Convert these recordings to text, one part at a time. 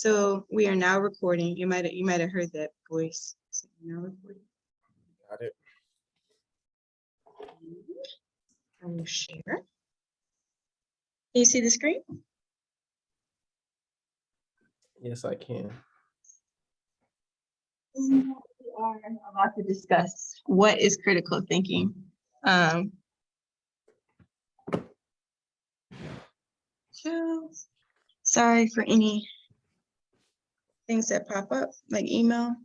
So we are now recording. You might have heard that voice. So now recording. Got it. I will share. Can you see the screen? Yes, I can. We are about to discuss what is critical thinking. So sorry for any things that pop up, like email.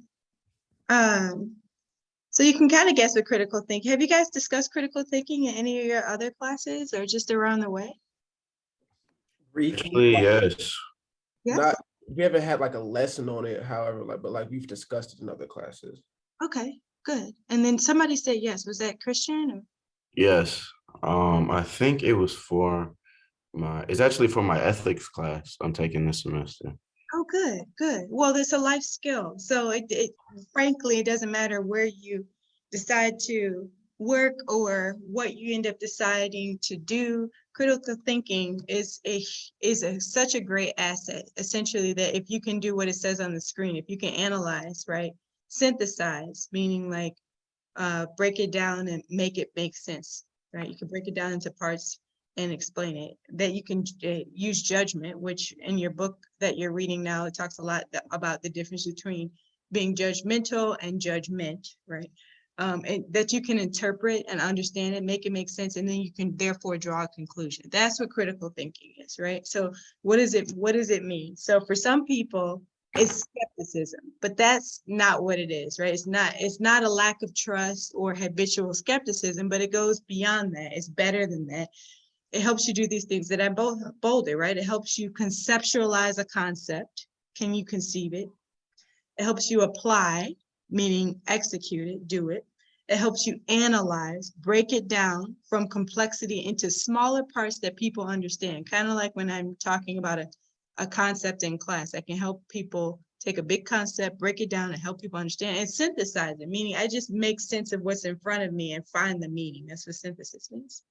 So you can kind of guess what critical thinking. Have you guys discussed critical thinking in any of your other classes or just around the way? Briefly, Yes. Yeah. not we haven't had like a lesson on it, however, but we've discussed it in other classes. Okay, good. And then somebody said yes. Was that Christian? Or? Yes. I think it was it's actually for my ethics class I'm taking this semester. Oh, good, good. Well, it's a life skill. So it frankly, it doesn't matter where you decide to work or what you end up deciding to do. Critical thinking is such a great asset, essentially, that if you can do what it says on the screen, if you can analyze, right? Synthesize, meaning like break it down and make it make sense, right? You can break it down into parts and explain it, that you can use judgment, which in your book that you're reading now, it talks a lot about the difference between being judgmental and judgment, right? And that you can interpret and understand it, make it make sense, and then you can therefore draw a conclusion. That's what critical thinking is, right? So what does it mean? So for some people, it's skepticism, but that's not what it is, right? It's not a lack of trust or habitual skepticism, but it goes beyond that. It's better than that. It helps you do these things that I bolded, right? It helps you conceptualize a concept. Can you conceive it? It helps you apply, meaning execute it, do it. It helps you analyze, break it down from complexity into smaller parts that people understand. Kind of like when I'm talking about a concept in class, I can help people take a big concept, break it down and help people understand and synthesize it, meaning I just make sense of what's in front of me and find the meaning. That's what synthesis means.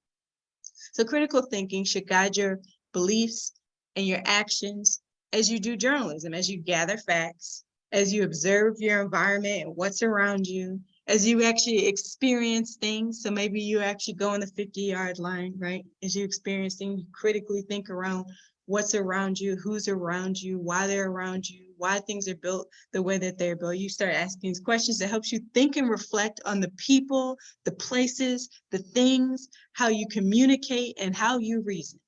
So critical thinking should guide your beliefs and your actions as you do journalism, as you gather facts, as you observe your environment and what's around you, as you actually experience things. So maybe you actually go on the 50-yard line, right? As you experience things, you critically think around what's around you, who's around you, why they're around you, why things are built the way that they're built. You start asking these questions that helps you think and reflect on the people, the places, the things, how you communicate, and how you reason.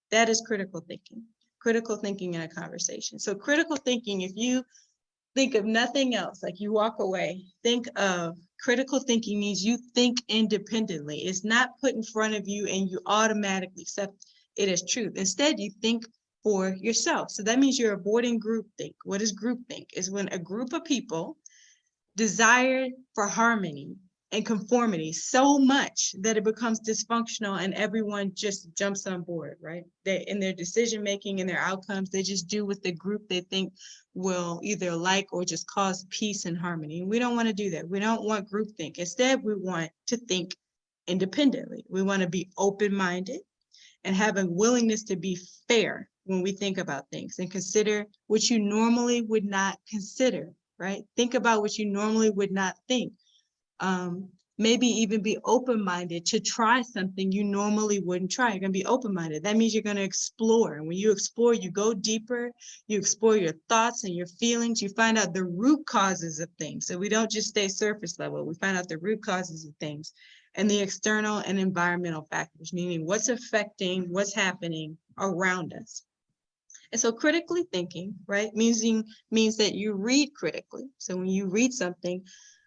That is critical thinking in a conversation. So critical thinking, if you think of nothing else, like you walk away, think of critical thinking means you think independently. It's not put in front of you and you automatically accept it as truth. Instead, you think for yourself. So that means you're avoiding groupthink. What is groupthink? Is when a group of people desire for harmony and conformity so much that it becomes dysfunctional and everyone just jumps on board, right? They, in their decision making and their outcomes, they just do what the group they think will either like or just cause peace and harmony. And we don't want to do that. We don't want groupthink. Instead, we want to think independently. We want to be open-minded and have a willingness to be fair when we think about things and consider what you normally would not consider, right? Think about what you normally would not think. Maybe even be open-minded to try something you normally wouldn't try. You're gonna be open-minded. That means you're gonna explore. And when you explore, you go deeper, you explore your thoughts and your feelings, you find out the root causes of things. So we don't just stay surface level, we find out the root causes of things and the external and environmental factors, meaning what's affecting, what's happening around us. And so critically thinking, right, means that you read critically. So when you read something,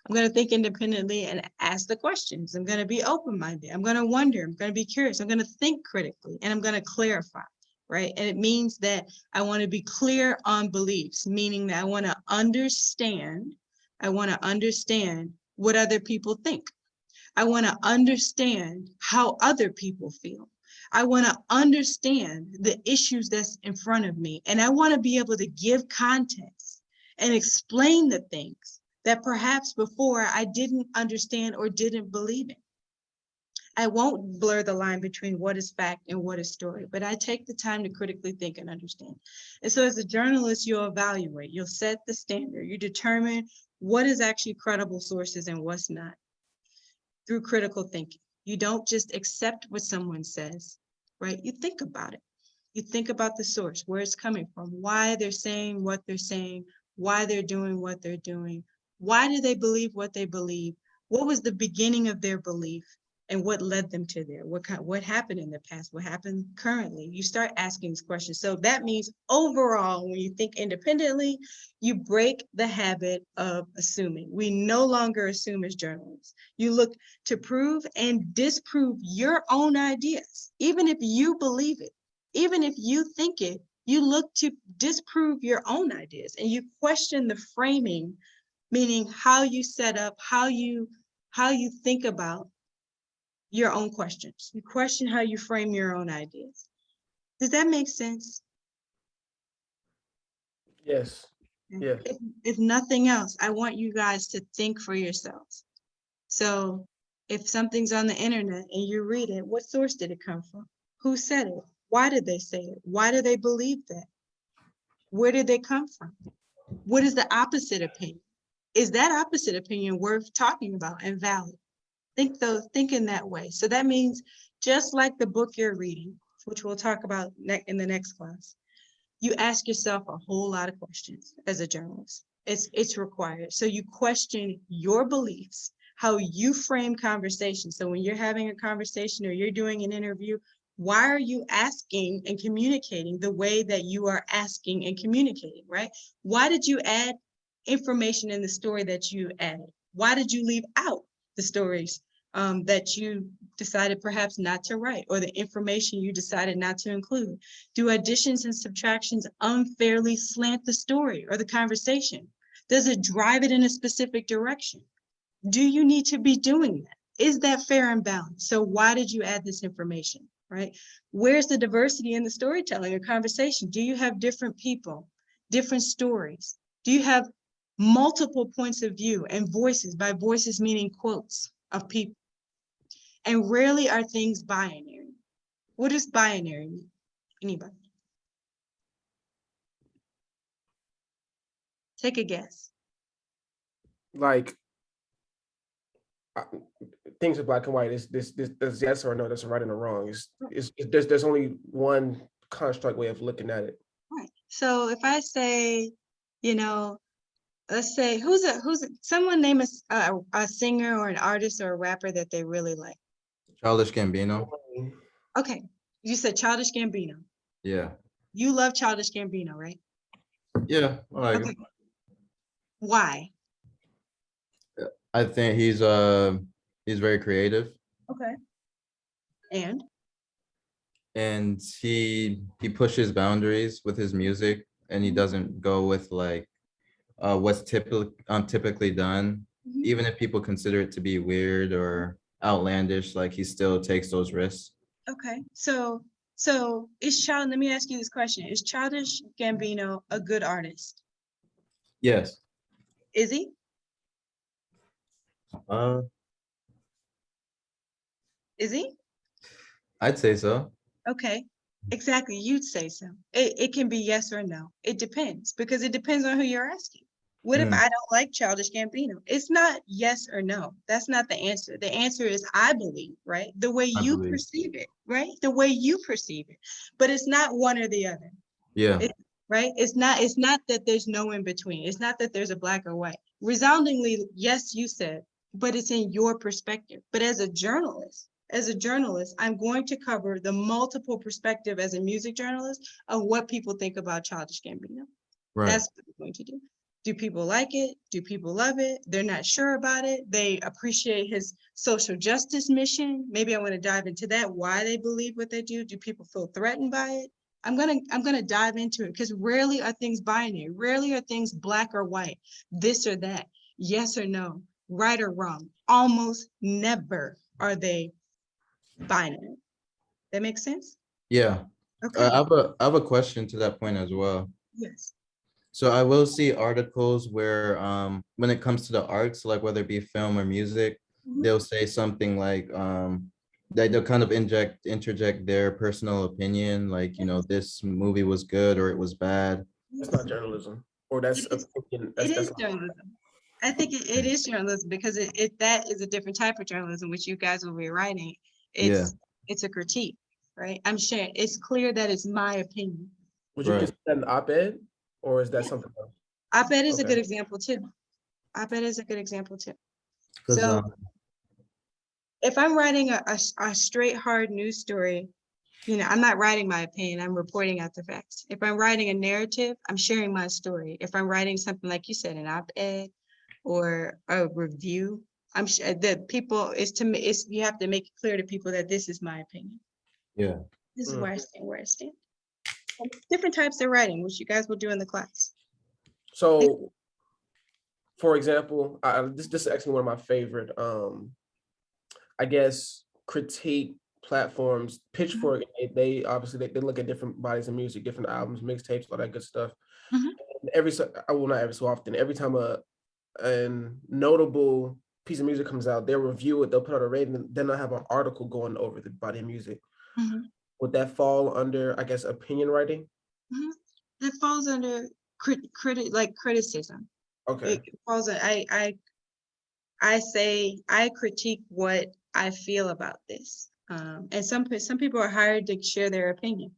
I'm going to think independently and ask the questions. I'm going to be open-minded. I'm going to wonder. I'm going to be curious. I'm going to think critically and I'm going to clarify, right? And it means that I want to be clear on beliefs, meaning that I want to understand what other people think. I want to understand how other people feel. I want to understand the issues that's in front of me. And I want to be able to give context and explain the things that perhaps before I didn't understand or didn't believe in. I won't blur the line between what is fact and what is story, but I take the time to critically think and understand. And so as a journalist, you'll evaluate, you'll set the standard, you determine what is actually credible sources and what's not through critical thinking. You don't just accept what someone says, right? You think about it. You think about the source, where it's coming from, why they're saying what they're saying, why they're doing what they're doing. Why do they believe what they believe? What was the beginning of their belief and what led them to there? What happened in the past? What happened currently? You start asking these questions. So that means overall, when you think independently, you break the habit of assuming. We no longer assume as journalists. You look to prove and disprove your own ideas, even if you believe it, even if you think it, you look to disprove your own ideas and you question the framing, meaning how you set up, how you think about your own questions. You question how you frame your own ideas. Does that make sense? Yes. Yeah. If nothing else, I want you guys to think for yourselves. So if something's on the internet and you read it, what source did it come from? Who said it? Why did they say it? Why do they believe that? Where did they come from? What is the opposite opinion? Is that opposite opinion worth talking about and valid? Think in that way. So that means just like the book you're reading, which we'll talk about in the next class, you ask yourself a whole lot of questions as a journalist. It's required. So you question your beliefs, how you frame conversations. So when you're having a conversation or you're doing an interview, why are you asking and communicating the way that you are asking and communicating, right? Why did you add information in the story that you added? Why did you leave out the stories that you decided perhaps not to write, or the information you decided not to include? Do additions and subtractions unfairly slant the story or the conversation? Does it drive it in a specific direction? Do you need to be doing that? Is that fair and balanced? So why did you add this information, right? Where's the diversity in the storytelling or conversation? Do you have different people, different stories? Do you have multiple points of view and voices, by voices meaning quotes of people? And rarely are things binary. What does binary mean? Anybody? Take a guess. Like things are black and white. This yes or no, that's a right and a wrong. There's only one construct way of looking at it. Right. So if I say, let's say someone name a singer or an artist or a rapper that they really like. Childish Gambino. Okay, you said Childish Gambino. Yeah. You love Childish Gambino, right? Yeah, I like Okay. him. Why? I think he's very creative, Okay. and he pushes boundaries with his music, and he doesn't go with like what's typically done. Mhm. Even if people consider it to be weird or outlandish, like he still takes those risks. Okay. So let me ask you this question. Is Childish Gambino a good artist? Yes. Is he? Uh, Is he? I'd say so. Okay. Exactly. You'd say so. It can be yes or no. It depends, because it depends on who you're asking. What if I don't like Childish Gambino? It's not yes or no. That's not the answer. The answer is I believe, right? The way I you believe. perceive it, right? The way you perceive it. But it's not one or the other. Yeah. Right? It's not that there's no in between. It's not that there's a black or white. Resoundingly, yes, you said, but it's in your perspective. But as a journalist, I'm going to cover the multiple perspective as a music journalist of what people think about Childish Gambino. Right. That's what I'm going to do. Do people like it? Do people love it? They're not sure about it. They appreciate his social justice mission. Maybe I want to dive into that, why they believe what they do. Do people feel threatened by it? I'm gonna dive into it, because rarely are things binary. Rarely are things black or white, this or that, yes or no, right or wrong. Almost never are they binary. That makes sense? Yeah. Okay. I have a question to that point as well. Yes. So I will see articles where when it comes to the arts, like whether it be film or music, Mhm. they'll say something like they'll kind of interject their personal opinion, like, this movie was good or it was bad. That's not journalism, or that's It is- opinion. It That's is journalism. I think it is journalism because that is a different type of journalism, which you guys will be writing. Yeah. It's a critique, right? I'm sharing. It's clear that it's my opinion. Would you Right. consider that an op-ed, or is that Yeah. something else? Op-ed is a Okay. good example too. Op-ed is a good example too. 'Cause, So if I'm writing a straight hard news story, I'm not writing my opinion, I'm reporting out the facts. If I'm writing a narrative, I'm sharing my story. If I'm writing something like you said, an op-ed or a review, I'm sure that people you have to make it clear to people that this is my opinion. yeah. This is Mm. where I stand. And different types of writing, which you guys will do in the class. So, for example, this is actually one of my favorite, I guess, critique platforms. Pitchfork, they obviously they look at different bodies of music, different albums, mixtapes, all that good stuff. Mhm. And not every so often, every time a notable piece of music comes out, they'll review it, they'll put out a rating, then they'll have an article going over the body of music. Mhm. Would that fall under, I guess, opinion writing? Mhm. It falls under criticism. Okay. It falls. I say I critique what I feel about this, and some people are hired to share their opinion.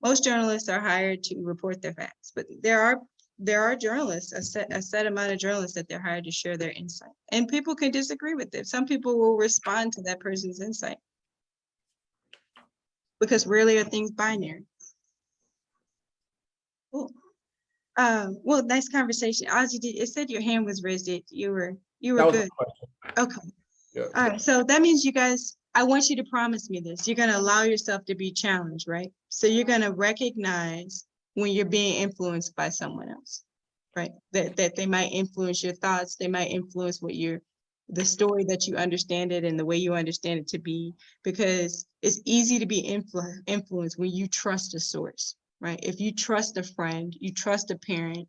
Most journalists are hired to report their facts, but there are journalists, a set amount of journalists that they're hired to share their insight, and people can disagree with it. Some people will respond to that person's insight because rarely are things binary. Cool. Well, nice conversation. Ozzy, it said your hand was raised. You were That was my good. question. Okay. Yeah. All right. So that means you guys, I want you to promise me this. You're going to allow yourself to be challenged, right? So you're going to recognize when you're being influenced by someone else, right? That they might influence your thoughts. They might influence the story that you understand it and the way you understand it to be, because it's easy to be influenced when you trust a source, right? If you trust a friend, you trust a parent,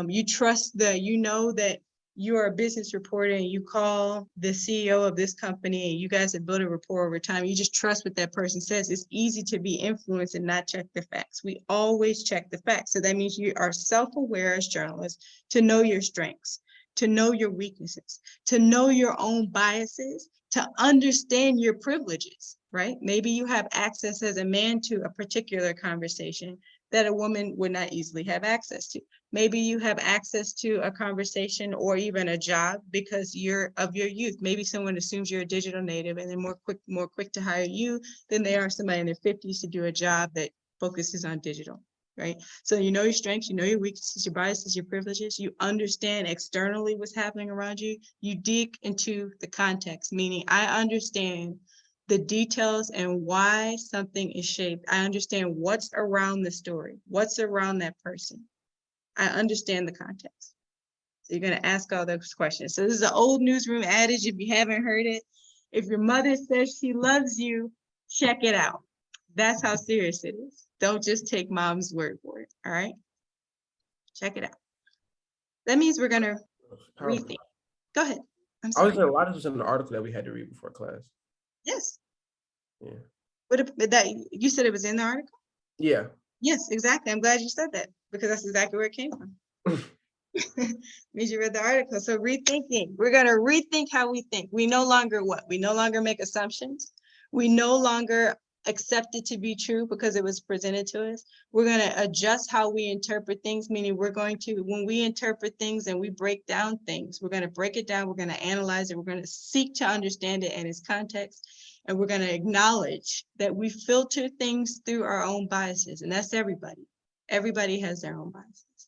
you trust that you are a business reporter and you call the CEO of this company and you guys have built a rapport over time, you just trust what that person says. It's easy to be influenced and not check the facts. We always check the facts. So that means you are self-aware as journalists to know your strengths, to know your weaknesses, to know your own biases, to understand your privileges, right? Maybe you have access as a man to a particular conversation that a woman would not easily have access to. Maybe you have access to a conversation or even a job because you're of your youth. Maybe someone assumes you're a digital native and they're more quick to hire you than they are somebody in their 50s to do a job that focuses on digital, right? So you know your strengths, you know your weaknesses, your biases, your privileges, you understand externally what's happening around you. You dig into the context, meaning I understand the details and why something is shaped. I understand what's around the story, what's around that person. I understand the context. So you're going to ask all those questions. So this is an old newsroom adage. If you haven't heard it, if your mother says she loves you, check it out. That's how serious it is. Don't just take mom's word for it. All right. Check it out. That means we're going to Powerful. rethink. Go ahead. I'm I was sorry. a lot of this in the article that we had to read before class. Yes. Yeah. That you said it was in the article? Yeah. Yes, exactly. I'm glad you said that because that's exactly where it came from. Means you read the article. So rethinking. We're going to rethink how we think. We no longer what? We no longer make assumptions. We no longer accept it to be true because it was presented to us. We're going to adjust how we interpret things, meaning we're going to, when we interpret things and we break down things, we're going to break it down. We're going to analyze it. We're going to seek to understand it in its context. And we're going to acknowledge that we filter things through our own biases. And that's everybody. Everybody has their own biases,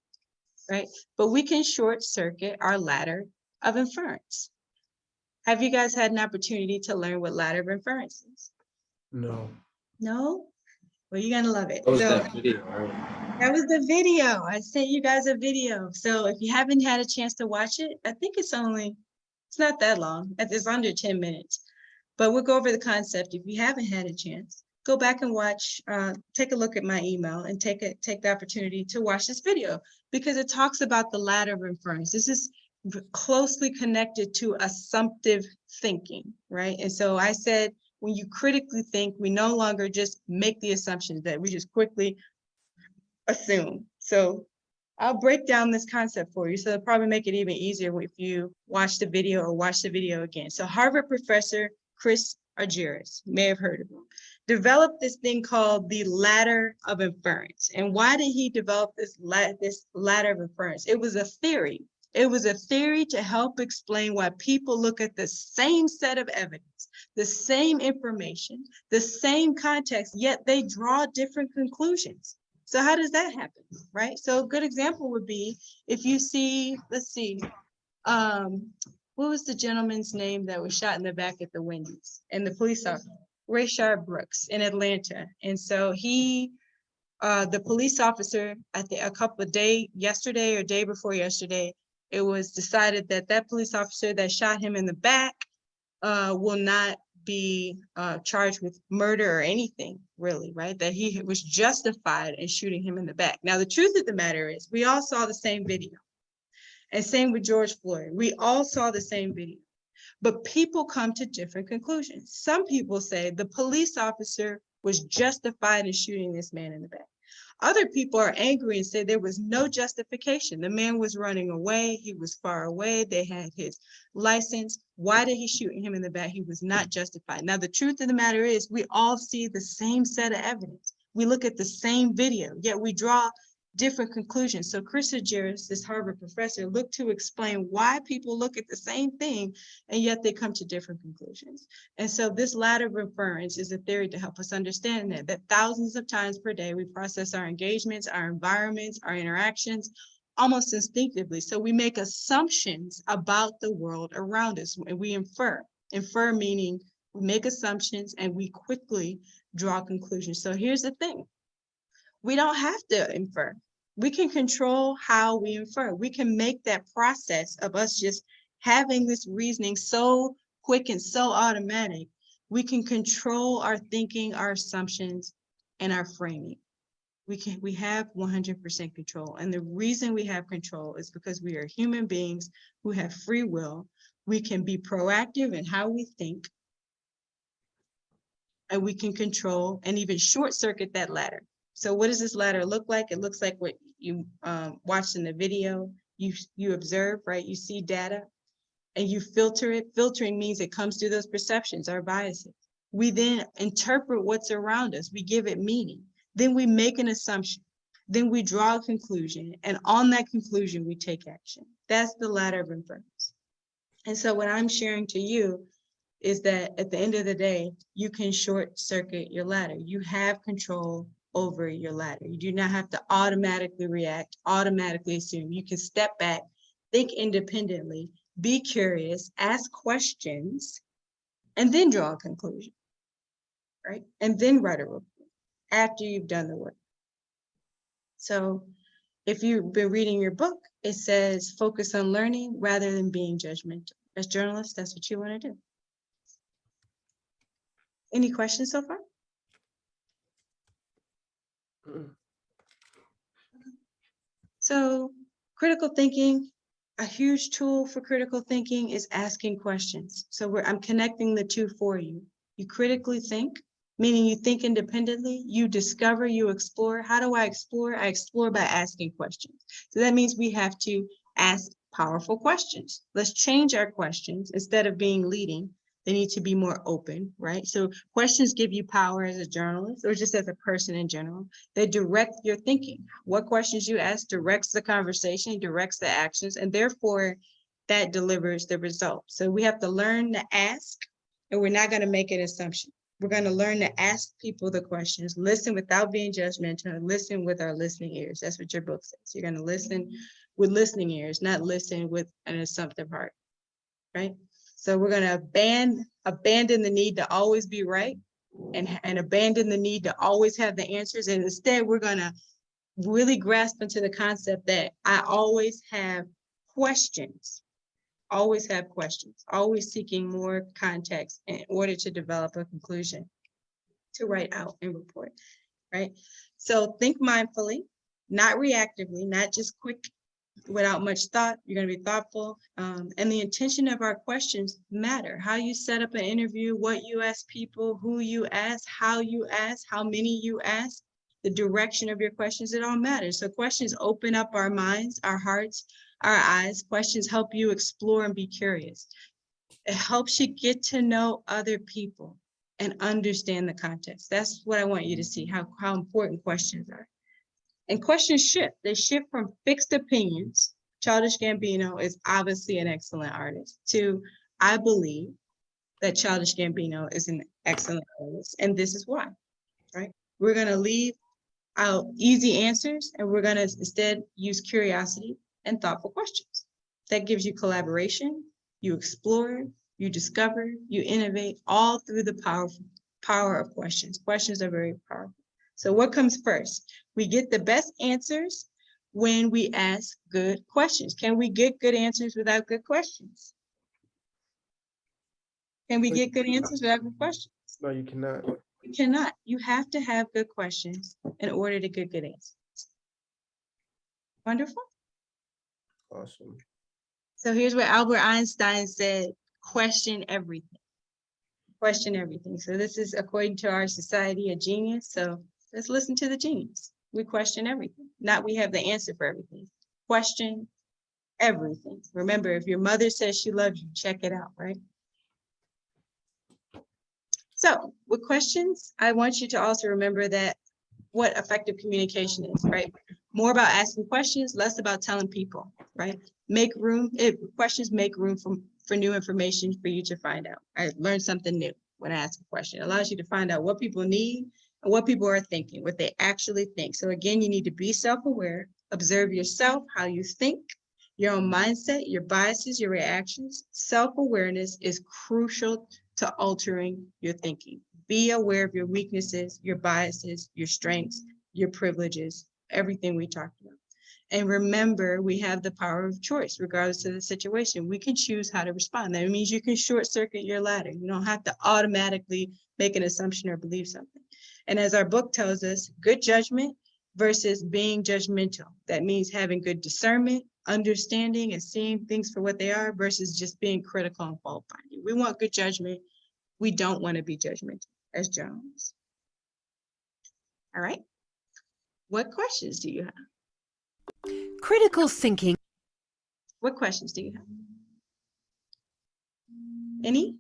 right? But we can short circuit our ladder of inference. Have you guys had an opportunity to learn what ladder of inference is? No. No? Well, you're gonna love it. What was So that video, right? that was the video. I sent you guys a video. So if you haven't had a chance to watch it, I think it's not that long. It's under 10 minutes. But we'll go over the concept. If you haven't had a chance, go back and watch, take a look at my email and take the opportunity to watch this video because it talks about the ladder of inference. This is closely connected to assumptive thinking, right? And so I said when you critically think, we no longer just make the assumptions that we just quickly assume. So I'll break down this concept for you. So it'll probably make it even easier if you watch the video or watch the video again. So Harvard professor Chris Argyris, you may have heard of him, developed this thing called the ladder of inference. And why did he develop this ladder of inference? It was a theory. It was a theory to help explain why people look at the same set of evidence, the same information, the same context, yet they draw different conclusions. So how does that happen, right? So a good example would be if you see, let's see, what was the gentleman's name that was shot in the back at the Wendy's? And the police officer, Rayshard Brooks in Atlanta. And so he, the police officer, I think a couple of days, yesterday or day before yesterday, it was decided that that police officer that shot him in the back will not be charged with murder or anything, really, right? That he was justified in shooting him in the back. Now, the truth of the matter is we all saw the same video. And same with George Floyd. We all saw the same video. But people come to different conclusions. Some people say the police officer was justified in shooting this man in the back. Other people are angry and say there was no justification. The man was running away. He was far away. They had his license. Why did he shoot him in the back? He was not justified. Now, the truth of the matter is we all see the same set of evidence. We look at the same video, yet we draw different conclusions. So Chris Argyris, this Harvard professor, looked to explain why people look at the same thing and yet they come to different conclusions. And so this ladder of inference is a theory to help us understand that thousands of times per day we process our engagements, our environments, our interactions almost instinctively. So we make assumptions about the world around us and we infer. Infer meaning we make assumptions and we quickly draw conclusions. So here's the thing. We don't have to infer. We can control how we infer. We can make that process of us just having this reasoning so quick and so automatic. We can control our thinking, our assumptions, and our framing. We have 100% control. And the reason we have control is because we are human beings who have free will. We can be proactive in how we think. And we can control and even short circuit that ladder. So what does this ladder look like? It looks like what you watched in the video. You observe, right? You see data and you filter it. Filtering means it comes through those perceptions, our biases. We then interpret what's around us. We give it meaning. Then we make an assumption. Then we draw a conclusion. And on that conclusion, we take action. That's the ladder of inference. And so what I'm sharing to you is that at the end of the day, you can short circuit your ladder. You have control over your ladder. You do not have to automatically react, automatically assume. You can step back, think independently, be curious, ask questions, and then draw a conclusion, right? And then write a report after you've done the work. So if you've been reading your book, it says focus on learning rather than being judgmental. As journalists, that's what you want to do. Any questions so far? So critical thinking, a huge tool for critical thinking is asking questions. So I'm connecting the two for you. You critically think, meaning you think independently, you discover, you explore. How do I explore? I explore by asking questions. So that means we have to ask powerful questions. Let's change our questions. Instead of being leading, they need to be more open, right? So questions give you power as a journalist or just as a person in general. They direct your thinking. What questions you ask directs the conversation, directs the actions, and therefore that delivers the result. So we have to learn to ask, and we're not going to make an assumption. We're going to learn to ask people the questions, listen without being judgmental, and listen with our listening ears. That's what your book says. You're going to listen with listening ears, not listen with an assumptive heart, right? So we're going to abandon the need to always be right and abandon the need to always have the answers. And instead, we're going to really grasp into the concept that I always have questions, always seeking more context in order to develop a conclusion to write out and report, right? So think mindfully, not reactively, not just quick without much thought. You're going to be thoughtful. And the intention of our questions matter. How you set up an interview, what you ask people, who you ask, how many you ask, the direction of your questions, it all matters. So questions open up our minds, our hearts, our eyes. Questions help you explore and be curious. It helps you get to know other people and understand the context. That's what I want you to see, how important questions are. And questions shift. They shift from fixed opinions. Childish Gambino is obviously an excellent artist, to I believe that Childish Gambino is an excellent artist, and this is why, right? We're going to leave out easy answers, and we're going to instead use curiosity and thoughtful questions. That gives you collaboration, you explore, you discover, you innovate, all through the power of questions. Questions are very powerful. So what comes first? We get the best answers when we ask good questions. Can we get good answers without good questions? Can we get good answers without good questions? No, you cannot. You cannot. You have to have good questions in order to get good answers. Wonderful. Awesome. So here's what Albert Einstein said, question everything. Question everything. So this is, according to our society, a genius. So let's listen to the genius. We question everything. Not we have the answer for everything. Question everything. Remember, if your mother says she loves you, check it out, right? So with questions, I want you to also remember that what effective communication is, right? More about asking questions, less about telling people, right? Make room, questions make room for new information for you to find out. I learned something new when I ask a question. It allows you to find out what people need and what people are thinking, what they actually think. So again, you need to be self-aware, observe yourself, how you think, your own mindset, your biases, your reactions. Self-awareness is crucial to altering your thinking. Be aware of your weaknesses, your biases, your strengths, your privileges, everything we talked about. And remember, we have the power of choice, regardless of the situation. We can choose how to respond. That means you can short circuit your ladder. You don't have to automatically make an assumption or believe something. And as our book tells us, good judgment versus being judgmental. That means having good discernment, understanding, and seeing things for what they are versus just being critical and fault finding. We want good judgment. We don't want to be judgmental as Jones. All right. What questions do you have? Critical thinking. What questions do you have? Any?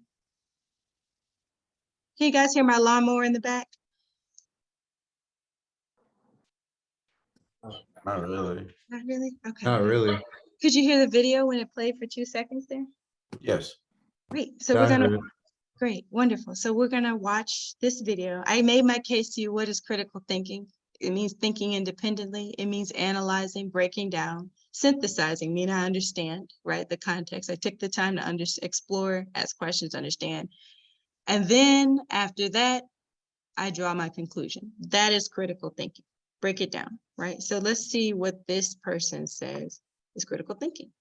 Can you guys hear my lawnmower in the back? Not really. Not really? Okay. Not really. Could you hear the video when it played for 2 seconds there? Yes. Great. So Yeah, we're I gonna, heard it. great, wonderful. So we're gonna watch this video. I made my case to you. What is critical thinking? It means thinking independently. It means analyzing, breaking down, synthesizing, meaning I understand, right? The context. I took the time to explore, ask questions, understand. And then after that, I draw my conclusion. That is critical thinking. Break it down, right? So let's see what this person says is critical thinking.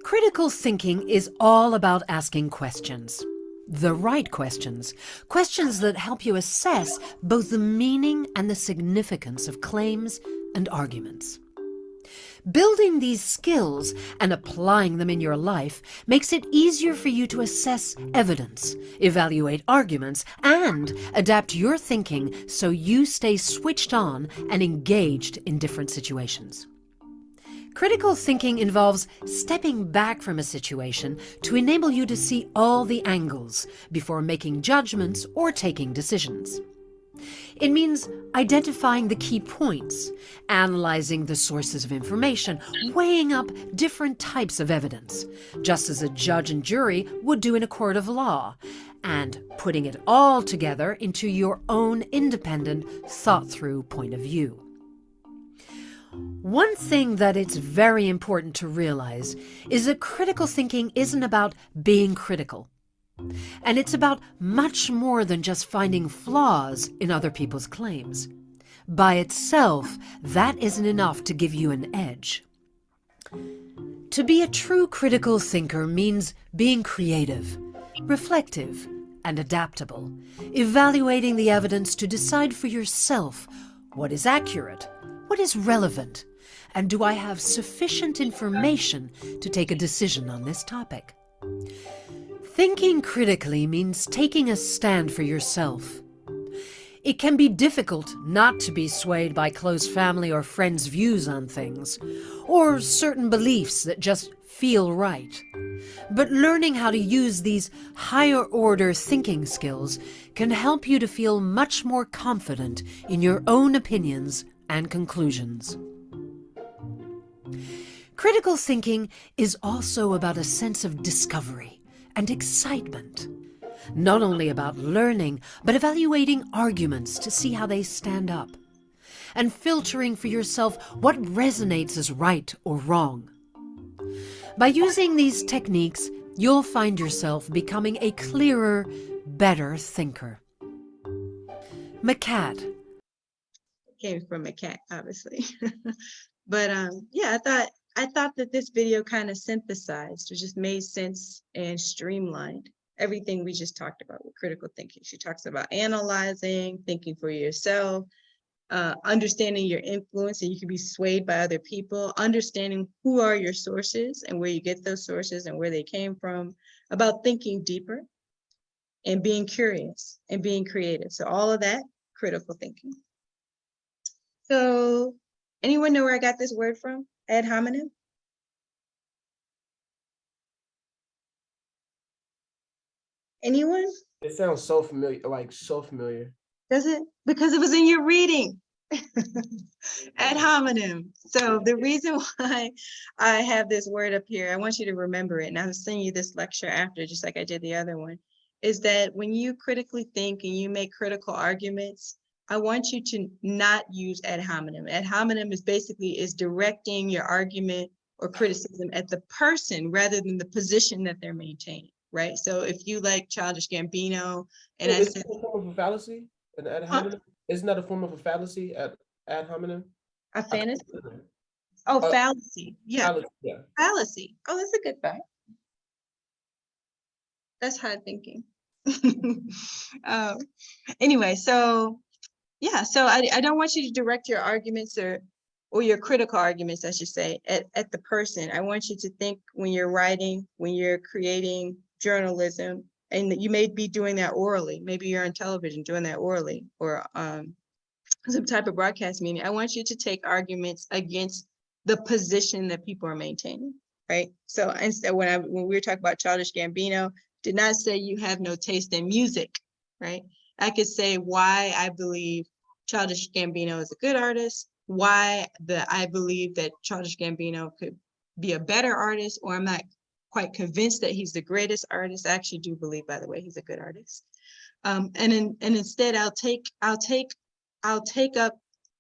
Critical thinking is all about asking questions. The right questions. Questions that help you assess both the meaning and the significance of claims and arguments. Building these skills and applying them in your life makes it easier for you to assess evidence, evaluate arguments, and adapt your thinking so you stay switched on and engaged in different situations. Critical thinking involves stepping back from a situation to enable you to see all the angles before making judgments or taking decisions. It means identifying the key points, analyzing the sources of information, weighing up different types of evidence, just as a judge and jury would do in a court of law, and putting it all together into your own independent, thought-through point of view. One thing that it's very important to realize is that critical thinking isn't about being critical. And it's about much more than just finding flaws in other people's claims. By itself, that isn't enough to give you an edge. To be a true critical thinker means being creative, reflective, and adaptable, evaluating the evidence to decide for yourself what is accurate, what is relevant, And do I have sufficient information to take a decision on this topic? Thinking critically means taking a stand for yourself. It can be difficult not to be swayed by close family or friends' views on things, or certain beliefs that just feel right. But learning how to use these higher order thinking skills can help you to feel much more confident in your own opinions and conclusions. Critical thinking is also about a sense of discovery and excitement. Not only about learning, but evaluating arguments to see how they stand up, and filtering for yourself what resonates as right or wrong. By using these techniques, you'll find yourself becoming a clearer, better thinker. McCat. Came from a cat, obviously. But yeah, I thought that this video kind of synthesized, or just made sense and streamlined everything we just talked about with critical thinking. She talks about analyzing, thinking for yourself, understanding your influence, and you can be swayed by other people, understanding who are your sources and where you get those sources and where they came from, about thinking deeper and being curious and being creative. So all of that, critical thinking. So anyone know where I got this word from? Ad hominem? Anyone? It sounds so familiar, like so familiar. Does it? Because it was in your reading. Ad hominem. So the reason why I have this word up here, I want you to remember it, and I'll send you this lecture after, just like I did the other one, is that when you critically think and you make critical arguments, I want you to not use ad hominem. Ad hominem is basically directing your argument or criticism at the person rather than the position that they're maintaining, right? So if you like Childish Gambino, and I Isn't said, that a form of a fallacy? An ad hominem? Isn't that a form of a fallacy? Ad hominem? a fantasy, Uh, fallacy, yeah, Fallacy, yeah. fallacy. Oh, that's a good fact. That's hard thinking. Anyway, so yeah, so I don't want you to direct your arguments or your critical arguments, I should say, at the person. I want you to think when you're writing, when you're creating journalism, and that you may be doing that orally. Maybe you're on television doing that orally, or some type of broadcast meeting. I want you to take arguments against the position that people are maintaining, right? So instead, when we were talking about Childish Gambino, did not say you have no taste in music, right? I could say why I believe Childish Gambino is a good artist, why I believe that Childish Gambino could be a better artist, or I'm not quite convinced that he's the greatest artist. I actually do believe, by the way, he's a good artist. And instead, I'll take up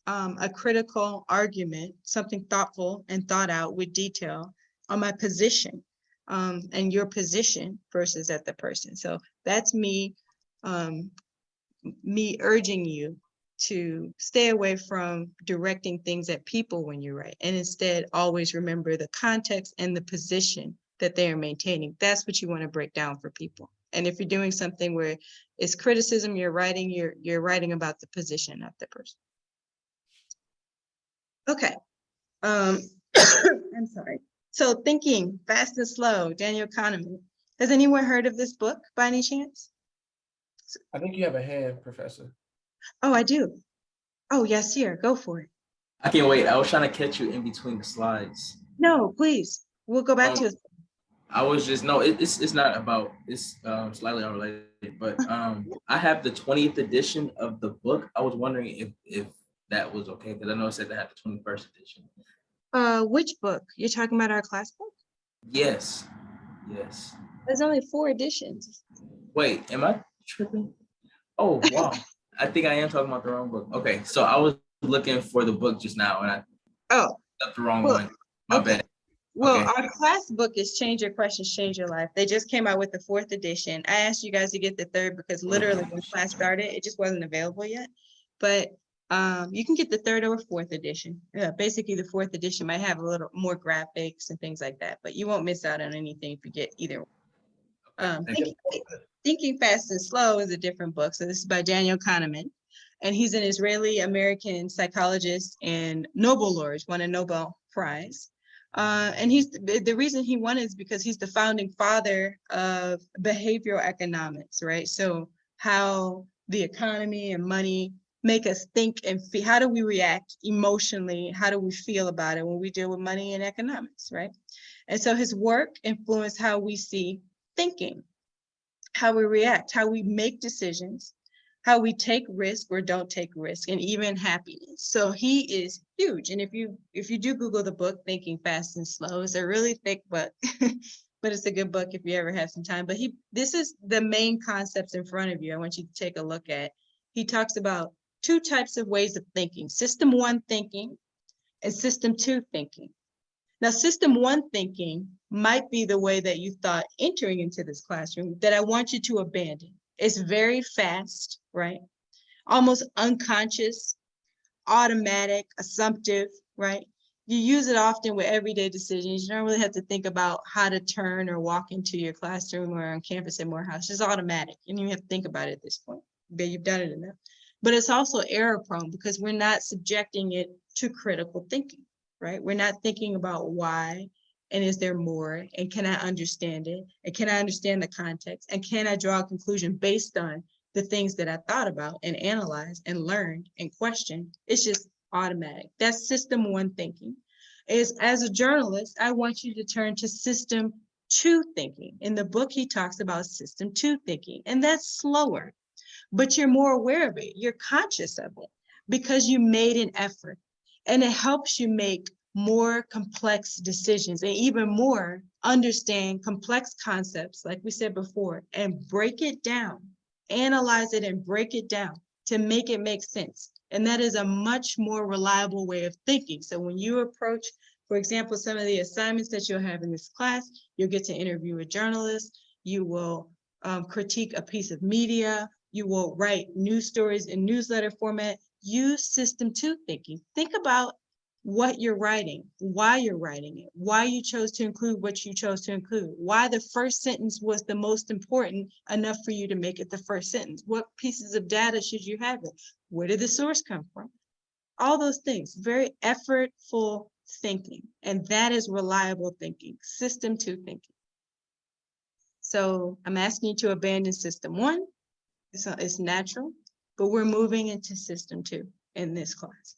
a critical argument, something thoughtful and thought out with detail on my position, and your position versus at the person. So that's me urging you to stay away from directing things at people when you write, and instead always remember the context and the position that they are maintaining. That's what you want to break down for people. And if you're doing something where it's criticism, you're writing about the position, not the person. Okay. I'm sorry. So Thinking Fast and Slow, Daniel Kahneman. Has anyone heard of this book by any chance? I think you have a hand, Professor. Oh, I do. Oh, yes, here, go for it. I can't wait. I was trying to catch you in between the slides. No, please. We'll go back to it. I was just it's not about, it's slightly unrelated, but I have the 20th edition of the book. I was wondering if that was okay, because I know it said they had the 21st edition. Which book? You're talking about our class book? Yes. There's only 4 editions. Wait, am I tripping? Oh wow. I think I am talking about the wrong book. Okay, so I was looking for the book just now and I got the wrong one. My bad. Well, Okay. Our class book is Change Your Questions, Change Your Life. They just came out with the 4th edition. I asked you guys to get the 3rd because literally when class started, it just wasn't available yet. But you can get the 3rd or 4th edition. Basically, the 4th edition might have a little more graphics and things like that, but you won't miss out on anything if you get either. Thinking Fast and Slow is a different book. So this is by Daniel Kahneman. And he's an Israeli-American psychologist and Nobel laureate, won a Nobel Prize. And the reason he won is because he's the founding father of behavioral economics, right? So how the economy and money make us think and feel. How do we react emotionally? How do we feel about it when we deal with money and economics, right? And so his work influenced how we see thinking, how we react, how we make decisions, how we take risk or don't take risk, and even happiness. So he is huge. And if you do Google the book, Thinking Fast and Slow, it's a really thick book, but it's a good book if you ever have some time. But this is the main concepts in front of you. I want you to take a look at. He talks about two types of ways of thinking: system one thinking and system two thinking. Now, system one thinking might be the way that you thought entering into this classroom that I want you to abandon. It's very fast, right? Almost unconscious, automatic, assumptive, right? You use it often with everyday decisions. You don't really have to think about how to turn or walk into your classroom or on campus at Morehouse. It's automatic. You don't even have to think about it at this point, but you've done it enough. But it's also error prone because we're not subjecting it to critical thinking, right? We're not thinking about why, and is there more, and can I understand it, and can I understand the context, and can I draw a conclusion based on the things that I thought about and analyzed and learned and questioned. It's just automatic. That's system one thinking. As a journalist, I want you to turn to system two thinking. In the book, he talks about system two thinking, and that's slower, but you're more aware of it. You're conscious of it because you made an effort, and it helps you make more complex decisions and even more understand complex concepts, like we said before, and break it down, analyze it and break it down to make it make sense. And that is a much more reliable way of thinking. So when you approach, for example, some of the assignments that you'll have in this class, you'll get to interview a journalist, you will critique a piece of media, you will write news stories in newsletter format. Use system two thinking. Think about what you're writing, why you're writing it, why you chose to include what you chose to include, why the first sentence was the most important enough for you to make it the first sentence, what pieces of data should you have it, where did the source come from? All those things, very effortful thinking, and that is reliable thinking, system two thinking. So I'm asking you to abandon system one. It's natural, but we're moving into system two in this class.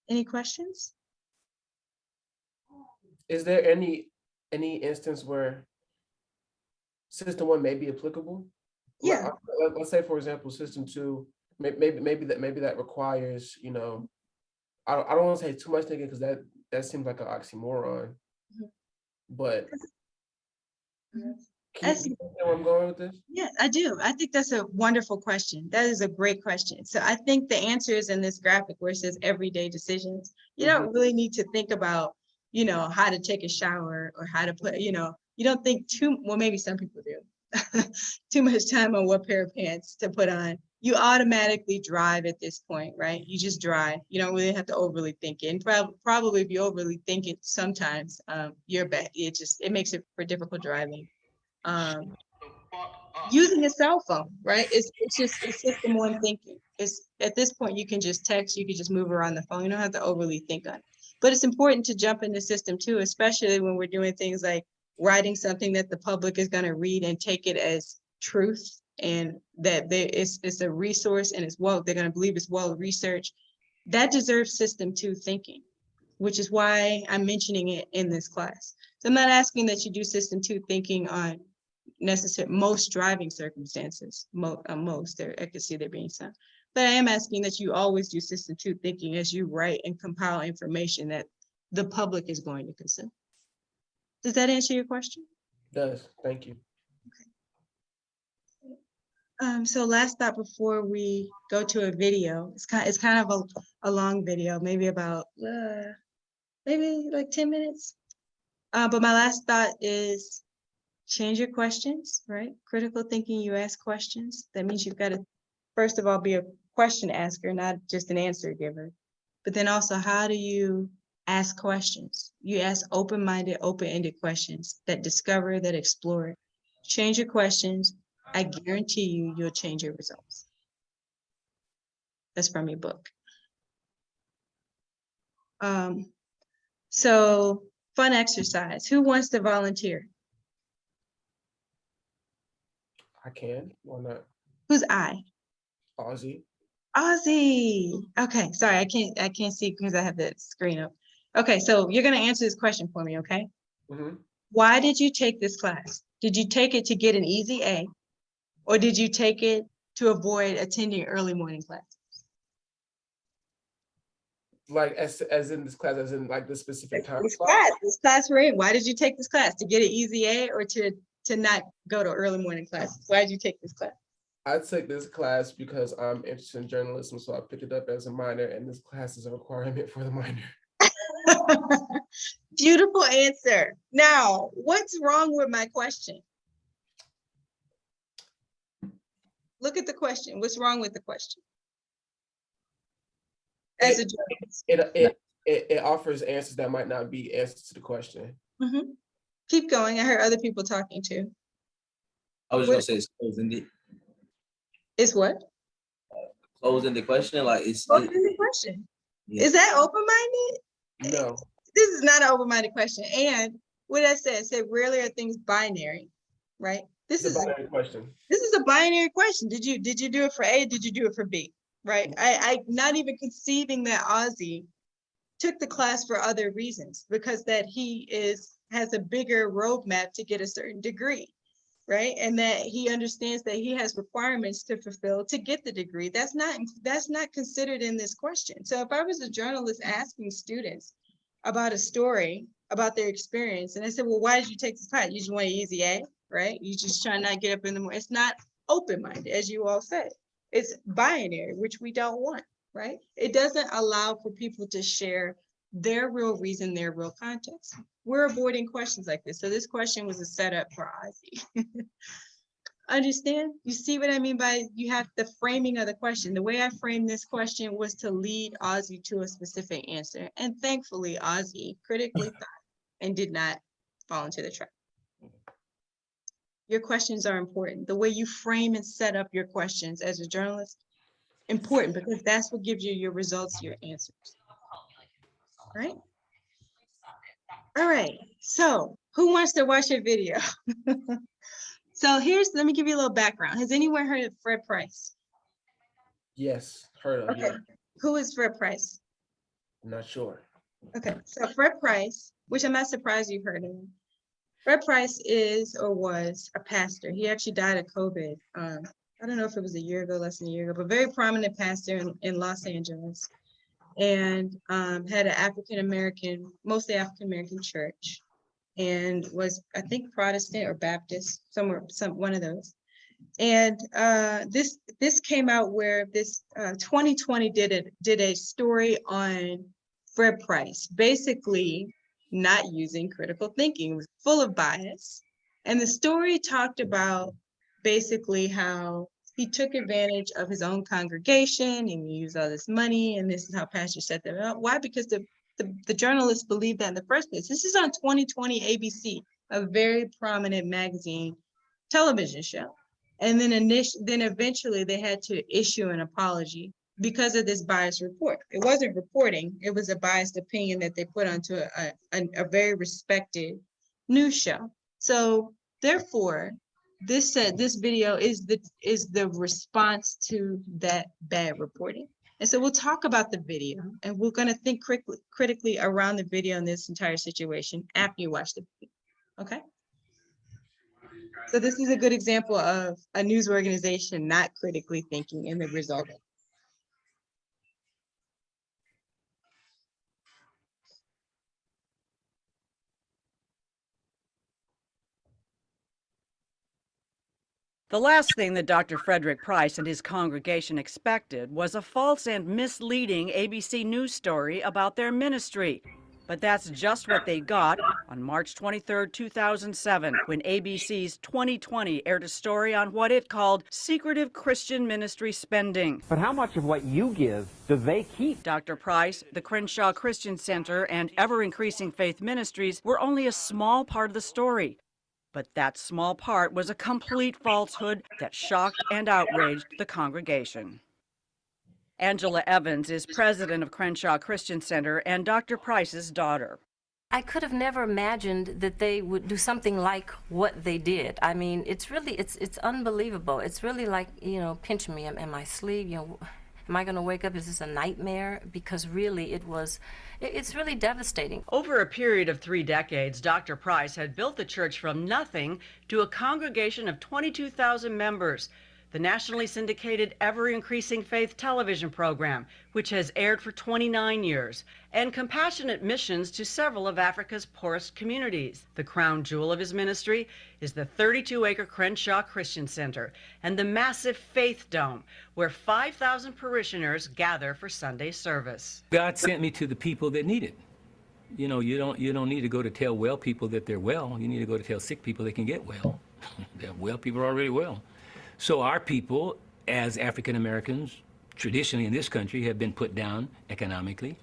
Any questions? Is there any instance where system one may be applicable? Yeah. Let's say, for example, system two, maybe that requires, you know, I don't want to say too much thinking because that seems like an oxymoron. Mhm. But Mhm. can you know where I'm going with this? Yeah, I do. I think that's a wonderful question. That is a great question. So I think the answer is in this graphic where it says everyday decisions. You don't really need to think about, you know, how to take a shower or how to put, you know, you don't think well, maybe some people do, too much time on what pair of pants to put on. You automatically drive at this point, right? You just drive. You don't really have to overly think it. And probably if you overly think it sometimes, you're bad. It makes it for difficult driving. Using a cell phone, right? It's system one thinking. It's at this point you can just text, you can just move around the phone. You don't have to overly think on it. But it's important to jump into system two, especially when we're doing things like writing something that the public is going to read and take it as truth, and that it's a resource and they're going to believe it's well researched. That deserves system two thinking, which is why I'm mentioning it in this class. So I'm not asking that you do system two thinking on most driving circumstances, I could see there being some, but I am asking that you always do system two thinking as you write and compile information that the public is going to consume. Does that answer your question? It does. Thank you. So last thought before we go to a video, it's kind of a long video, maybe about maybe like 10 minutes. But my last thought is change your questions, right? Critical thinking, you ask questions. That means you've got to, first of all, be a question asker, not just an answer giver. But then also, how do you ask questions? You ask open-minded, open-ended questions that discover, that explore. Change your questions. I guarantee you'll change your results. That's from your book. So fun exercise. Who wants to volunteer? I can. Why not? Who's I? Ozzy. Ozzy. Okay, sorry, I can't see because I have the screen up. Okay, so you're gonna answer this question for me, okay? Mhm. Why did you take this class? Did you take it to get an easy A? Or did you take it to avoid attending early morning class? Like as in this class, as in like the specific time slot. This class we're in. Why did you take this class? To get an easy A or to not go to early morning classes? Why did you take this class? I took this class because I'm interested in journalism, so I picked it up as a minor, and this class is a requirement for the minor. Beautiful answer. Now, what's wrong with my question? Look at the question. What's wrong with the question? As a journalist. It offers answers that might not be answers to the question. Mhm. Keep going. I heard other people talking too. I was What- gonna say it's closing It's what? the question. Like it's What's the question? Yeah. Is that open-minded? No, This is not an open-minded question. And what I said rarely are things binary, right? it's a binary question. This is a binary question. Did you do it for A? Did you do it for B? Right? I not even conceiving that Ozzy took the class for other reasons, because that he has a bigger roadmap to get a certain degree, right? And that he understands that he has requirements to fulfill to get the degree. That's not considered in this question. So if I was a journalist asking students about a story, about their experience, and I said, well, why did you take this class? You just want an easy A, right? You just try not to get up in the morning. It's not open-minded, as you all said. It's binary, which we don't want, right? It doesn't allow for people to share their real reason, their real context. We're avoiding questions like this. So this question was a setup for Ozzy. Understand? You see what I mean by you have the framing of the question. The way I framed this question was to lead Ozzy to a specific answer. And thankfully, Ozzy critically thought and did not fall into the trap. Your questions are important. The way you frame and set up your questions as a journalist, important, because that's what gives you your results, your answers. Right? All right. So who wants to watch a video? So let me give you a little background. Has anyone heard of Fred Price? Yes, heard of. Yeah, Who is Fred Price? I'm not sure. Okay, so Fred Price, which I'm not surprised you've heard of him. Fred Price is or was a pastor. He actually died of COVID. I don't know if it was a year ago, less than a year ago, but very prominent pastor in Los Angeles, and had an African-American, mostly African-American church, and was, I think, Protestant or Baptist, one of those. And this came out where this 2020 did a story on Fred Price, basically not using critical thinking. It was full of bias. And the story talked about basically how he took advantage of his own congregation and he used all this money, and this is how pastors set them up. Why? Because the journalists believed that in the first place. This is on 2020 ABC, a very prominent magazine television show. And then eventually they had to issue an apology because of this biased report. It wasn't reporting, it was a biased opinion that they put onto a very respected news show. So therefore, this video is the response to that bad reporting. And so we'll talk about the video, and we're going to think critically around the video in this entire situation after you watch the video. Okay? So this is a good example of a news organization not critically thinking and the result. The last thing that Dr. Frederick Price and his congregation expected was a false and misleading ABC News story about their ministry. But that's just what they got on March 23, 2007, when ABC's 2020 aired a story on what it called secretive Christian ministry spending. But how much of what you give do they keep? Dr. Price, the Crenshaw Christian Center, and ever-increasing faith ministries were only a small part of the story. But that small part was a complete falsehood that shocked and outraged the congregation. Angela Evans is president of Crenshaw Christian Center and Dr. Price's daughter. I could have never imagined that they would do something like what they did. I mean, it's really, it's unbelievable. It's really like, you know, pinch me in my sleeve, you know, am I going to wake up? Is this a nightmare? Because really it's really devastating. Over a period of 3 decades, Dr. Price had built the church from nothing to a congregation of 22,000 members. The nationally syndicated Ever Increasing Faith television program, which has aired for 29 years, and compassionate missions to several of Africa's poorest communities. The crown jewel of his ministry is the 32-acre Crenshaw Christian Center and the massive Faith Dome, where 5,000 parishioners gather for Sunday service. God sent me to the people that need it. You know, you don't need to go to tell well people that they're well. You need to go to tell sick people they can get well. Well people are already well. So our people, as African Americans, traditionally in this country, have been put down economically.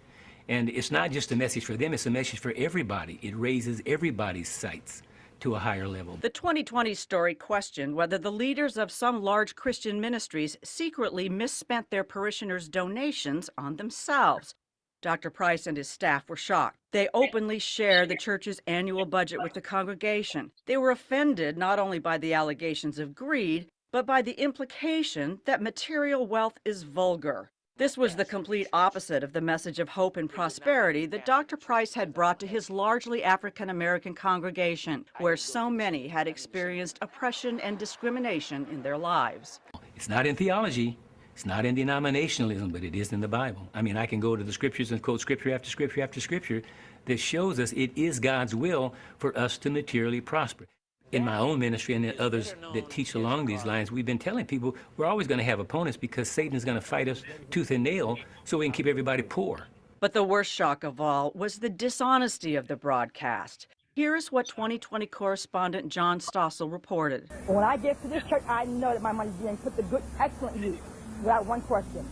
And it's not just a message for them, it's a message for everybody. It raises everybody's sights to a higher level. The 2020 story questioned whether the leaders of some large Christian ministries secretly misspent their parishioners' donations on themselves. Dr. Price and his staff were shocked. They openly shared the church's annual budget with the congregation. They were offended not only by the allegations of greed, but by the implication that material wealth is vulgar. This was the complete opposite of the message of hope and prosperity that Dr. Price had brought to his largely African-American congregation, where so many had experienced oppression and discrimination in their lives. It's not in theology, it's not in denominationalism, but it is in the Bible. I mean, I can go to the scriptures and quote scripture after scripture after scripture that shows us it is God's will for us to materially prosper. In my own ministry and in others that teach along these lines, we've been telling people we're always going to have opponents because Satan is going to fight us tooth and nail so we can keep everybody poor. But the worst shock of all was the dishonesty of the broadcast. Here is what 2020 correspondent John Stossel reported. When I get to this church, I know that my money is being put to good, excellent use, without one question.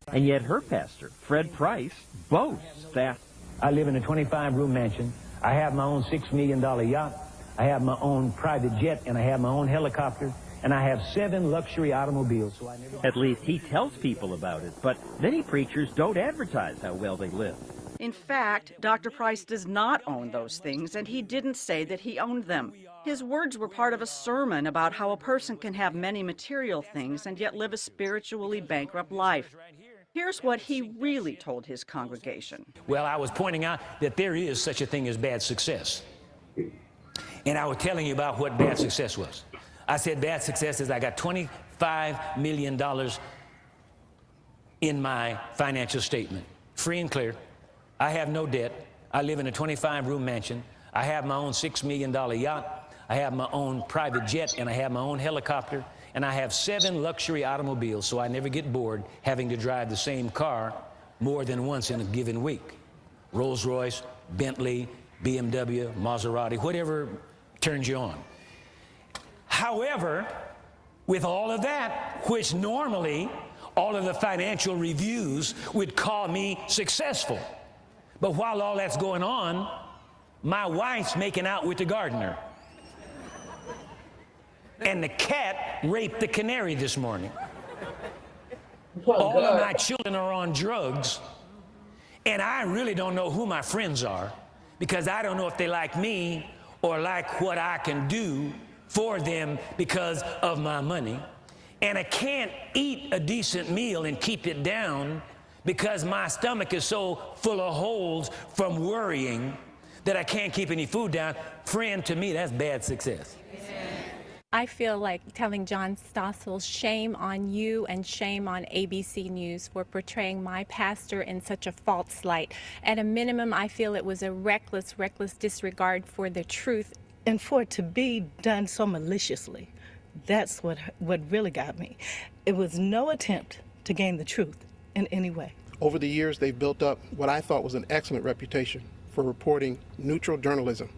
And yet her pastor, Fred Price, boasts that I live in a 25-room mansion. I have my own $6 million yacht. I have my own private jet, and I have my own helicopter, and I have 7 luxury automobiles. So I never... At least he tells people about it, but many preachers don't advertise how well they live. In fact, Dr. Price does not own those things, and he didn't say that he owned them. His words were part of a sermon about how a person can have many material things and yet live a spiritually bankrupt life. Here's what he really told his congregation. Well, I was pointing out that there is such a thing as bad success. And I was telling you about what bad success was. I said bad success is I got $25 million in my financial statement, free and clear. I have no debt. I live in a 25-room mansion. I have my own $6 million yacht. I have my own private jet, and I have my own helicopter. And I have 7 luxury automobiles, so I never get bored having to drive the same car more than once in a given week. Rolls-Royce, Bentley, BMW, Maserati, whatever turns you on. However, with all of that, which normally all of the financial reviews would call me successful. But while all that's going on, my wife's making out with the gardener. And the cat raped the canary this morning. All of my children are on drugs, and I really don't know who my friends are because I don't know if they like me or like what I can do for them because of my money. And I can't eat a decent meal and keep it down because my stomach is so full of holes from worrying that I can't keep any food down. Friend, to me, that's bad success. I feel like telling John Stossel, shame on you and shame on ABC News for portraying my pastor in such a false light. At a minimum, I feel it was a reckless disregard for the truth. And for it to be done so maliciously, that's what really got me. It was no attempt to gain the truth in any way. Over the years, they've built up what I thought was an excellent reputation for reporting neutral journalism.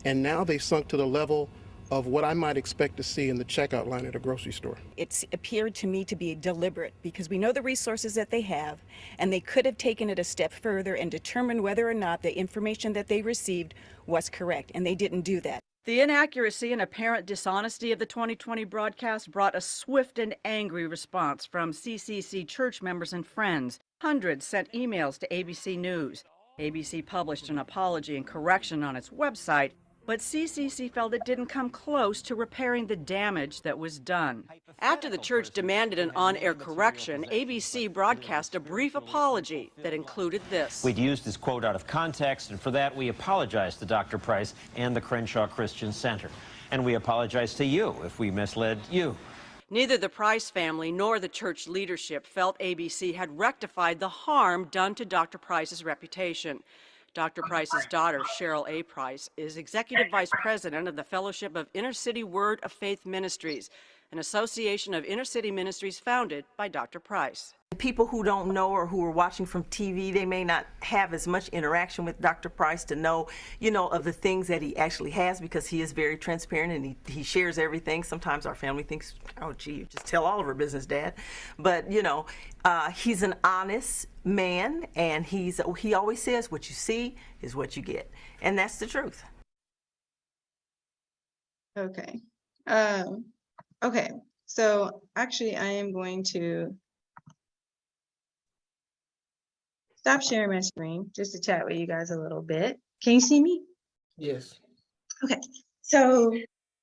And now they've sunk to the level of what I might expect to see in the checkout line at a grocery store. It's appeared to me to be deliberate because we know the resources that they have, and they could have taken it a step further and determined whether or not the information that they received was correct, and they didn't do that. The inaccuracy and apparent dishonesty of the 2020 broadcast brought a swift and angry response from CCC church members and friends. Hundreds sent emails to ABC News. ABC published an apology and correction on its website, but CCC felt it didn't come close to repairing the damage that was done. After the church demanded an on-air correction, ABC broadcast a brief apology that included this. We'd used this quote out of context, and for that we apologize to Dr. Price and the Crenshaw Christian Center. And we apologize to you if we misled you. Neither the Price family nor the church leadership felt ABC had rectified the harm done to Dr. Price's reputation. Dr. Price's daughter, Cheryl A. Price, is Executive Vice President of the Fellowship of Inner City Word of Faith Ministries, an association of inner city ministries founded by Dr. Price. People who don't know or who are watching from TV, they may not have as much interaction with Dr. Price to know, of the things that he actually has, because he is very transparent and he shares everything. Sometimes our family thinks, oh, gee, you just tell all of our business, Dad. But, he's an honest man, and he always says what you see is what you get. And that's the truth. Okay. Okay. So actually, I am going to stop sharing my screen just to chat with you guys a little bit. Can you see me? Yes. Okay. So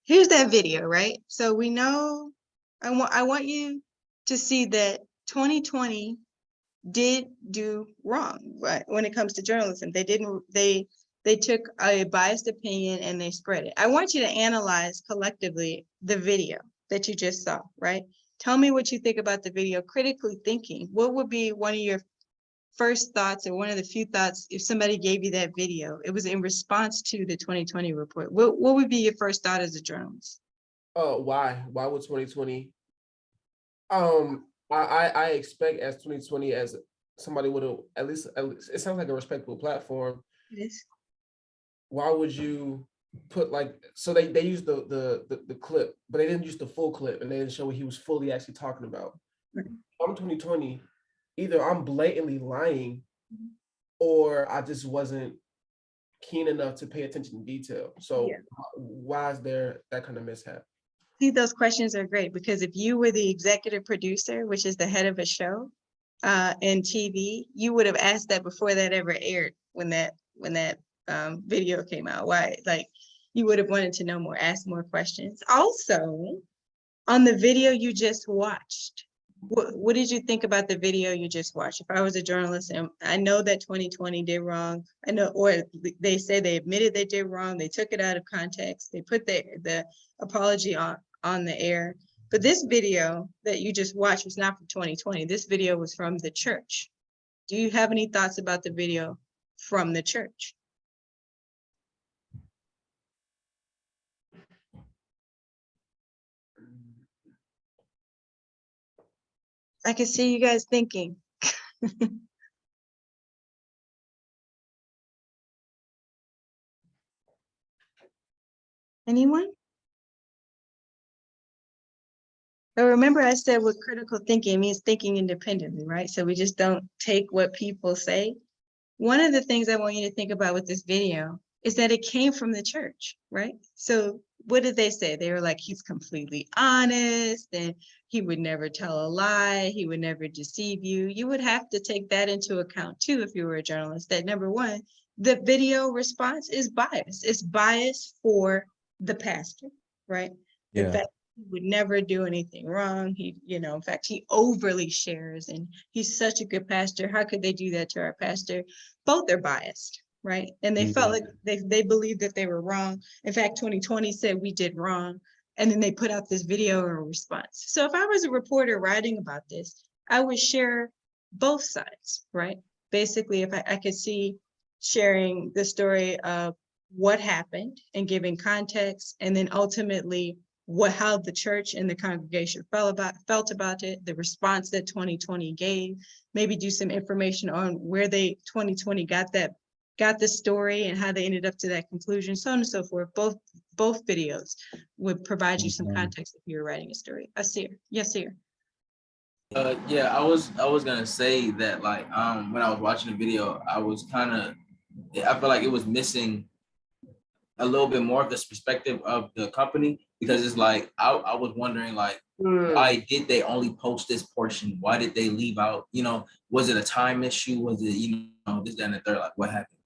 here's that video, right? So we know, I want you to see that 2020 did do wrong, right? When it comes to journalism, they took a biased opinion and they spread it. I want you to analyze collectively the video that you just saw, right? Tell me what you think about the video, critically thinking. What would be one of your first thoughts or one of the few thoughts if somebody gave you that video? It was in response to the 2020 report. What would be your first thought as a journalist? Oh, why? Why would 2020? I expect as 2020 as somebody would have at least it sounds like a respectable platform. It is. Why would you put so they used the clip, but they didn't use the full clip and they didn't show what he was fully actually talking about. Right. I'm 2020, either I'm blatantly lying or I just wasn't keen enough to pay attention to detail. So Yeah. Why is there that kind of mishap? See, those questions are great because if you were the executive producer, which is the head of a show in TV, you would have asked that before that ever aired when that video came out. Why? You would have wanted to know more, ask more questions. Also, on the video you just watched, what did you think about the video you just watched? If I was a journalist, and I know that 2020 did wrong, I know, or they say they admitted they did wrong, they took it out of context, they put the apology on the air. But this video that you just watched was not from 2020. This video was from the church. Do you have any thoughts about the video from the church? I can see you guys thinking. Anyone? But remember I said what critical thinking means, thinking independently, right? So we just don't take what people say. One of the things I want you to think about with this video is that it came from the church, right? So what did they say? They were like, he's completely honest and he would never tell a lie. He would never deceive you. You would have to take that into account too, if you were a journalist, that number one, the video response is biased. It's biased for the pastor, right? Yeah. In fact, he would never do anything wrong. He, in fact, he overly shares and he's such a good pastor. How could they do that to our pastor? Both are biased, right? And they felt like they believed that they were wrong. In fact, 2020 said we did wrong. And then they put out this video in response. So if I was a reporter writing about this, I would share both sides, right? Basically, if I could see sharing the story of what happened and giving context, and then ultimately how the church and the congregation felt about it, the response that 2020 gave, maybe do some information on where 2020 got the story and how they ended up to that conclusion, so on and so forth. Both videos would provide you some context if you were writing a story. Asir, yes, sir. Yeah, I was gonna say that when I was watching the video, I felt like it was missing a little bit more of this perspective of the company, because it's like I was wondering like, why did they only post this portion? Why did they leave out, was it a time issue? Was it, this, that, and the third, like what happened?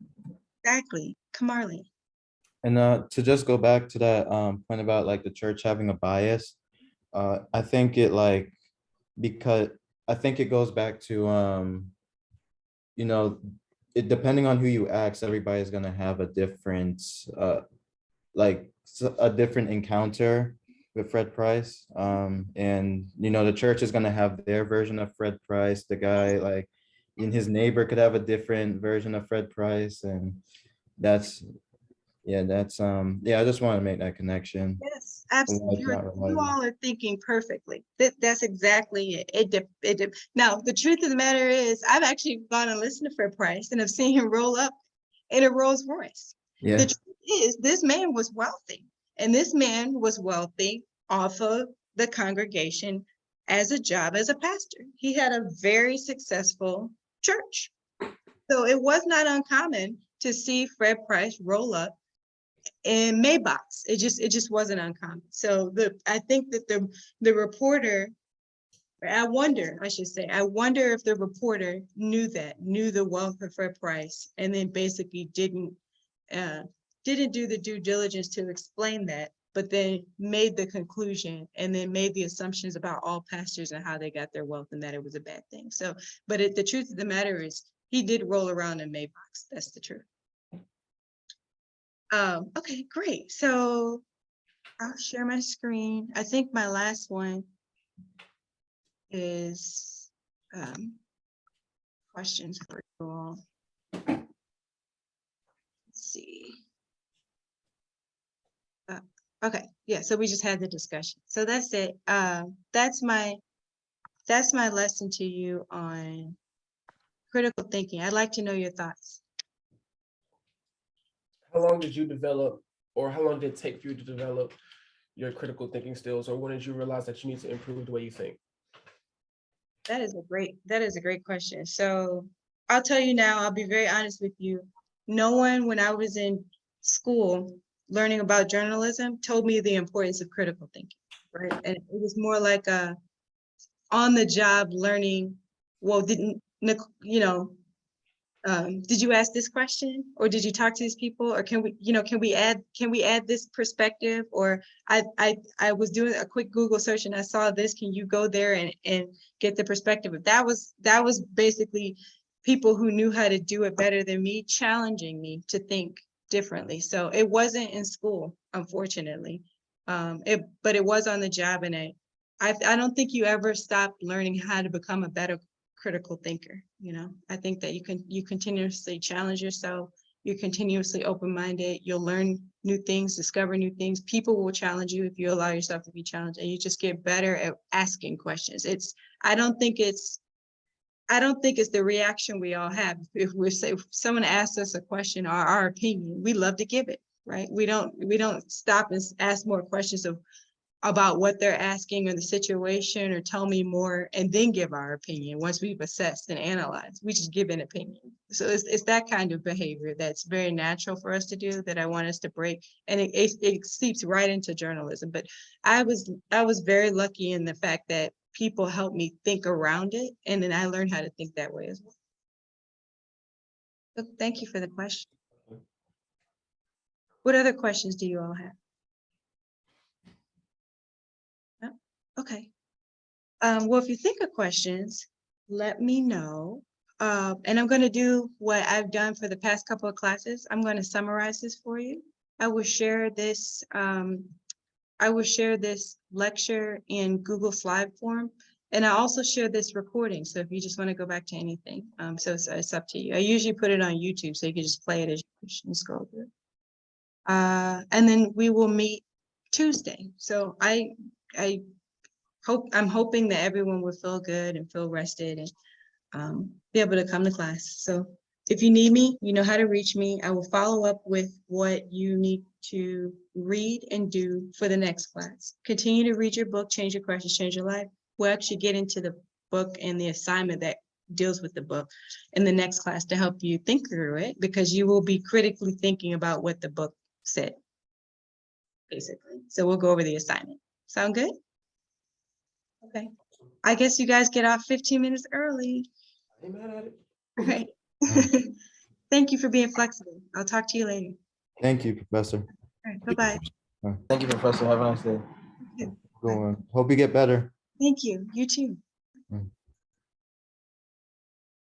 Exactly. Kamarli. And to just go back to that point about like the church having a bias, I think it goes back to it depending on who you ask, everybody's gonna have a different a different encounter with Fred Price. And the church is gonna have their version of Fred Price. The guy like in his neighbor could have a different version of Fred Price, and I just want to make that connection. Yes, absolutely. You all are thinking perfectly. That's exactly it. Now, the truth of the matter is, I've actually gone and listened to Fred Price and I've seen him roll up in a Rolls Royce. Yeah. The truth is, this man was wealthy, and this man was wealthy off of the congregation as a job as a pastor. He had a very successful church. So it was not uncommon to see Fred Price roll up in Maybachs. It just wasn't uncommon. So I think that the reporter, I wonder if the reporter knew the wealth of Fred Price, and then basically didn't do the due diligence to explain that, but then made the conclusion and then made the assumptions about all pastors and how they got their wealth and that it was a bad thing. So, but the truth of the matter is, he did roll around in Maybachs. That's the truth. Okay, great. So I'll share my screen. I think my last one is questions for you all. Let's see. Okay, yeah, so we just had the discussion. So that's it. That's my lesson to you on critical thinking. I'd like to know your thoughts. How long did you develop, or how long did it take for you to develop your critical thinking skills, or when did you realize that you need to improve the way you think? That is a great question. So I'll tell you now, I'll be very honest with you. No one, when I was in school learning about journalism, told me the importance of critical thinking, right? And it was more like a on-the-job learning. Well, did you ask this question, or did you talk to these people, or can we add this perspective? Or I was doing a quick Google search and I saw this. Can you go there and get the perspective? That was basically people who knew how to do it better than me, challenging me to think differently. So it wasn't in school, unfortunately, but it was on the job, and I don't think you ever stop learning how to become a better critical thinker. I think that you continuously challenge yourself. You're continuously open-minded. You'll learn new things, discover new things. People will challenge you if you allow yourself to be challenged, and you just get better at asking questions. I don't think it's the reaction we all have. If someone asks us a question or our opinion, we love to give it, right? We don't stop and ask more questions about what they're asking or the situation, or tell me more and then give our opinion. Once we've assessed and analyzed, we just give an opinion. So it's that kind of behavior that's very natural for us to do, that I want us to break, and it seeps right into journalism. But I was very lucky in the fact that people helped me think around it, and then I learned how to think that way as well. So thank you for the question. What other questions do you all have? No? Okay. Well, if you think of questions, let me know. And I'm going to do what I've done for the past couple of classes. I'm going to summarize this for you. I will share this lecture in Google Slide form, and I also share this recording. So if you just want to go back to anything, so it's up to you. I usually put it on YouTube, so you can just play it as you push and scroll through. And then we will meet Tuesday. So I'm hoping that everyone will feel good and feel rested and be able to come to class. So if you need me, you know how to reach me. I will follow up with what you need to read and do for the next class. Continue to read your book, Change Your Questions, Change Your Life. We'll actually get into the book and the assignment that deals with the book in the next class to help you think through it, because you will be critically thinking about what the book sit, basically. So we'll go over the assignment. Sound good? Okay. I guess you guys get off 15 minutes early. Ain't mad at it. All right. Thank you for being flexible. I'll talk to you later. Thank you, Professor. All right, bye-bye. Thank you, Professor. Have a nice day. Go on. Hope you get better. Thank you. You too. Mm.